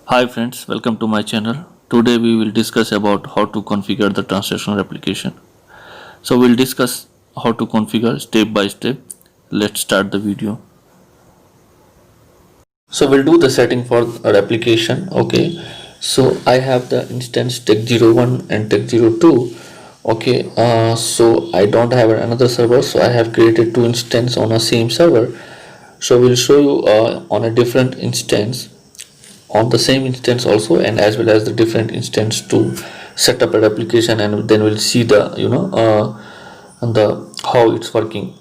Hi friends, welcome to my channel. Today we will discuss about how to configure the transactional application. So we'll discuss how to configure step by step. Let's start the video. So we'll do the setting for our application. Okay. So I have the instance tech01 and tech02. Okay. So I don't have another server, so I have created two instances on a same server. So we'll show you on a different instance on the same instance also, and as well as the different instance to set up an application, and then we'll see the the how it's working.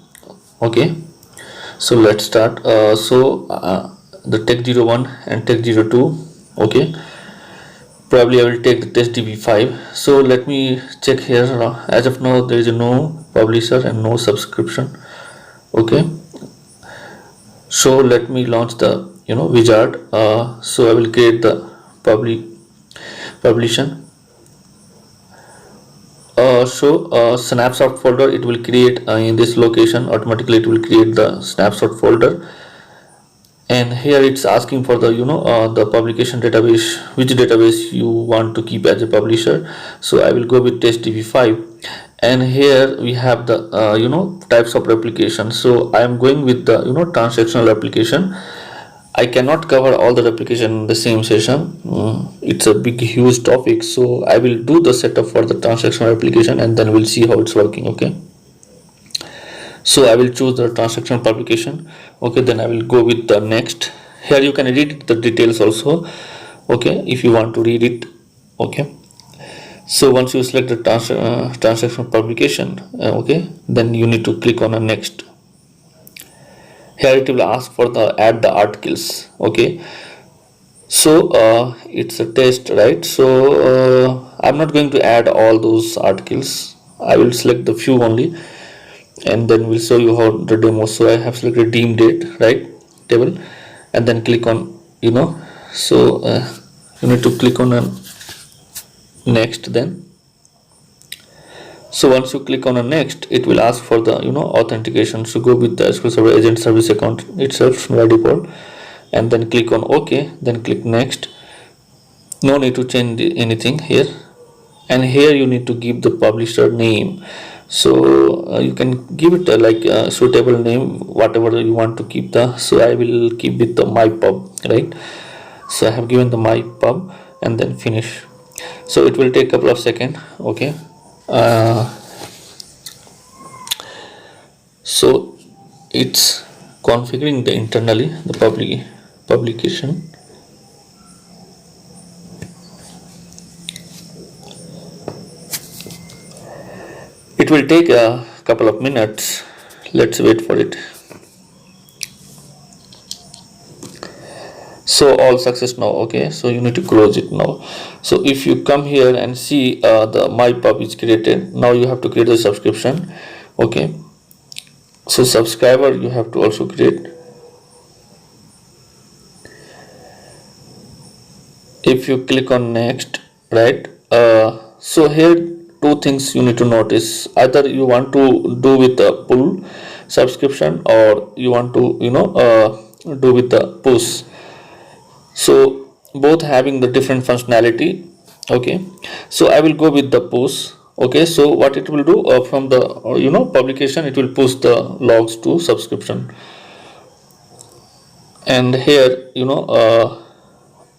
Okay, so let's start. The tech01 and tech02. Okay, probably I will take the test db5. So let me check here. As of now there is no publisher and no subscription. Okay, so let me launch the wizard. So I will create the publication. Snapshot folder it will create in this location. Automatically it will create the snapshot folder, and here it's asking for the the publication database, which database you want to keep as a publisher. So I will go with test db5, and here we have the types of replication. So I am going with the transactional application. I cannot cover all the replication in the same session. It's a big huge topic, so I will do the setup for the transactional application and then we'll see how it's working. Okay, so I will choose the transactional publication. Okay, then I will go with the next. Here you can read the details also. Okay, if you want to read it. Okay, so once you select the transactional publication, okay, then you need to click on the next. Here it will ask for the add the articles. Okay, so it's a test, right? So I'm not going to add all those articles. I will select the few only, and then we'll show you how the demo. So I have selected deem date, right, table, and then click on so you need to click on a next. Then so once you click on a next, it will ask for the authentication. So go with the SQL Server agent service account itself by default, and then click on OK, then click next. No need to change anything here, and here you need to give the publisher name. So you can give it a suitable name, whatever you want to keep. The so I will keep with the mypub, right? So I have given the mypub and then finish. So it will take a couple of seconds. Okay, so it's configuring the internally the publication. It will take a couple of minutes. Let's wait for it. So all success now. Okay, so you need to close it now. So if you come here and see the mypub is created, now you have to create a subscription. Okay, so subscriber you have to also create. If you click on next, right, so here two things you need to notice. Either you want to do with the pull subscription, or you want to do with the push. So both having the different functionality. Okay, so I will go with the push. Okay, so what it will do from the publication, it will push the logs to subscription, and here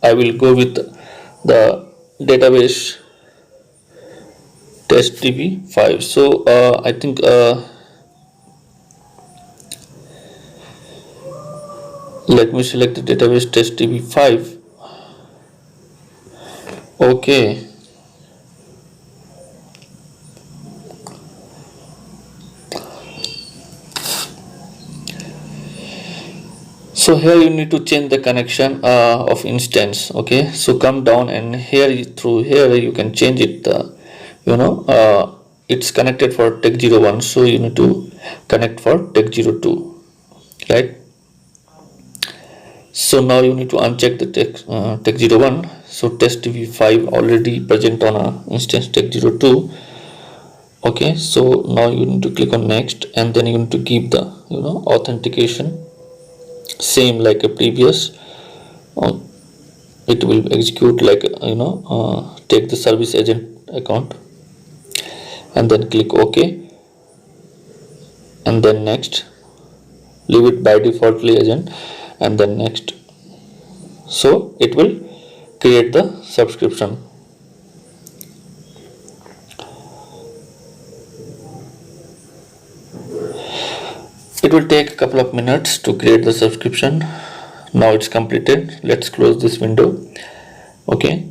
I will go with the database test db5. So I think let me select the database test db5. Okay, so here you need to change the connection of instance. Okay, so come down, and here through here you can change it. It's connected for tech01, so you need to connect for tech02, right? So now you need to uncheck the tech01. So test db5 already present on a instance tech02. Okay, so now you need to click on next, and then you need to give the authentication same like a previous. it will execute like take the service agent account, and then click OK, and then next. Leave it by defaultly agent, and then next. So it will create the subscription. It will take a couple of minutes to create the subscription. Now it's completed. Let's close this window. Okay,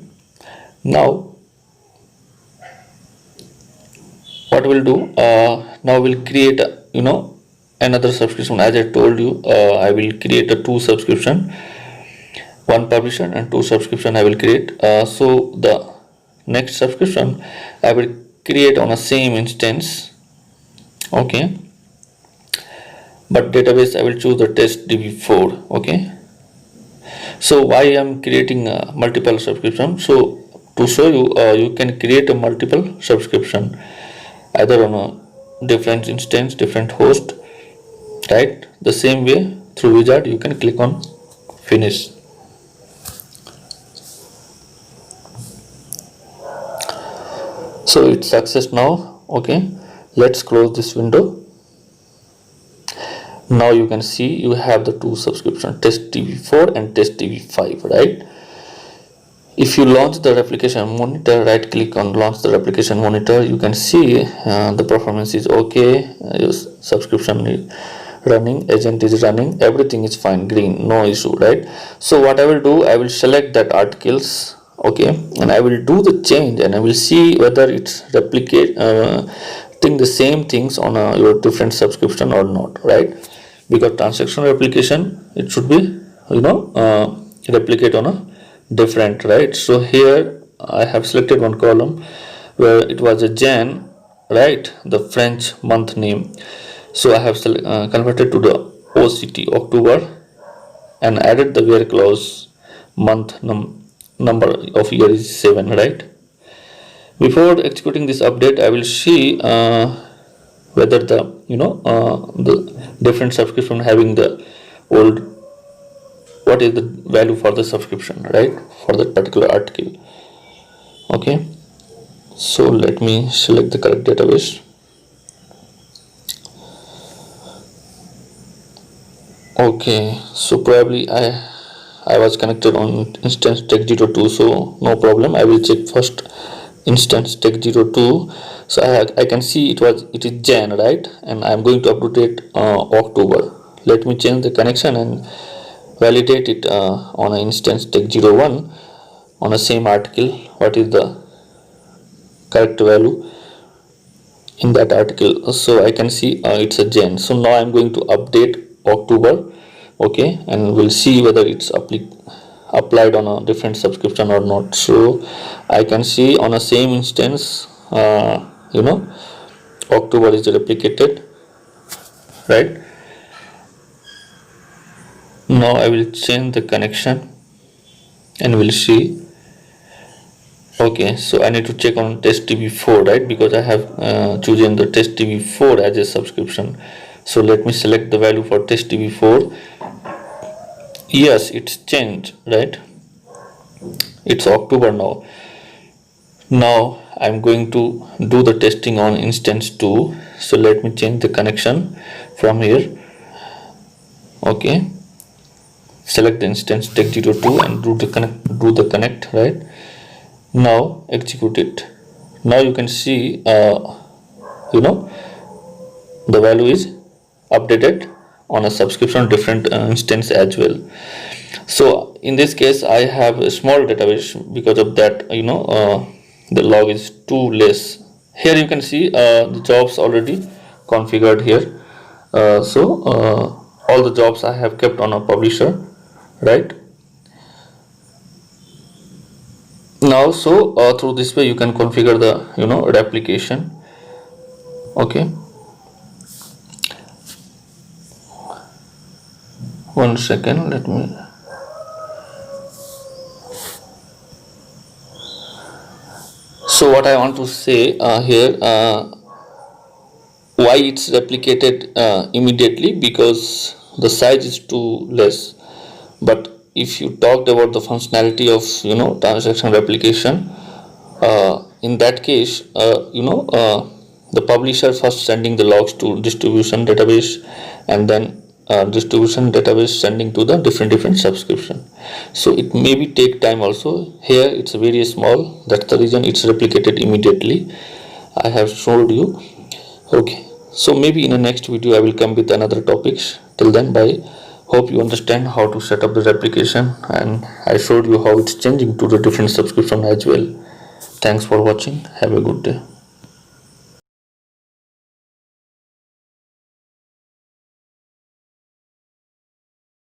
now what we'll do, now we'll create another subscription. As I told you, I will create a two subscription, one publisher and two subscription I will create. So the next subscription I will create on a same instance. Okay, but database I will choose the testdb4. Okay, so why I'm creating multiple subscription? So to show you, you can create a multiple subscription either on a different instance, different host, right? The same way through wizard you can click on finish. So it's success now. Okay, let's close this window. Now you can see you have the two subscription, testdb4 and testdb5, right? If you launch the replication monitor, right click on launch the replication monitor, you can see the performance is okay, your subscription is running, agent is running, everything is fine, green, no issue, right? So what I will do, I will select that articles, okay, and I will do the change, and I will see whether it's replicate the same things on your different subscription or not, right? Because transaction replication, it should be replicate on a different, right? So here I have selected one column where it was a Jan, right, the French month name. So I have converted to the OCT, October, and added the where clause, month number of year is 7, right? Before executing this update, I will see whether the different subscription having the old, what is the value for the subscription, right, for that particular article. Okay, so let me select the correct database. Okay, so probably I was connected on instance tech02, so no problem. I will check first instance tech02. So I can see it is Jan, right, and I am going to update October. Let me change the connection and validate it on an instance tech01 on the same article. What is the correct value in that article? So I can see it's a Jan. So now I'm going to update October. Okay, and we'll see whether it's applied on a different subscription or not. So I can see on a same instance October is replicated, right? Now I will change the connection and we'll see. Okay, so I need to check on testdb4, right, because I have chosen the testdb4 as a subscription. So let me select the value for testdb4. Yes, it's changed, right? It's October now. Now I'm going to do the testing on instance 2. So let me change the connection from here. Okay, select the instance tech02 and do the connect, right? Now execute it. Now you can see the value is updated on a subscription different instance as well. So in this case I have a small database, because of that the log is too less. Here you can see the jobs already configured here. So all the jobs I have kept on a publisher, right? Now so through this way you can configure the replication. Okay, one second, let me. So what I want to say here, why it's replicated immediately, because the size is too less, but if you talked about the functionality of transaction replication, in that case, the publisher first sending the logs to distribution database, and then distribution database sending to the different subscription. So it maybe take time also. Here it's very small, that's the reason it's replicated immediately. I have showed you. Okay, so maybe in the next video I will come with another topics. Till then, bye. Hope you understand how to set up the replication, and I showed you how it's changing to the different subscription as well. Thanks for watching. Have a good day.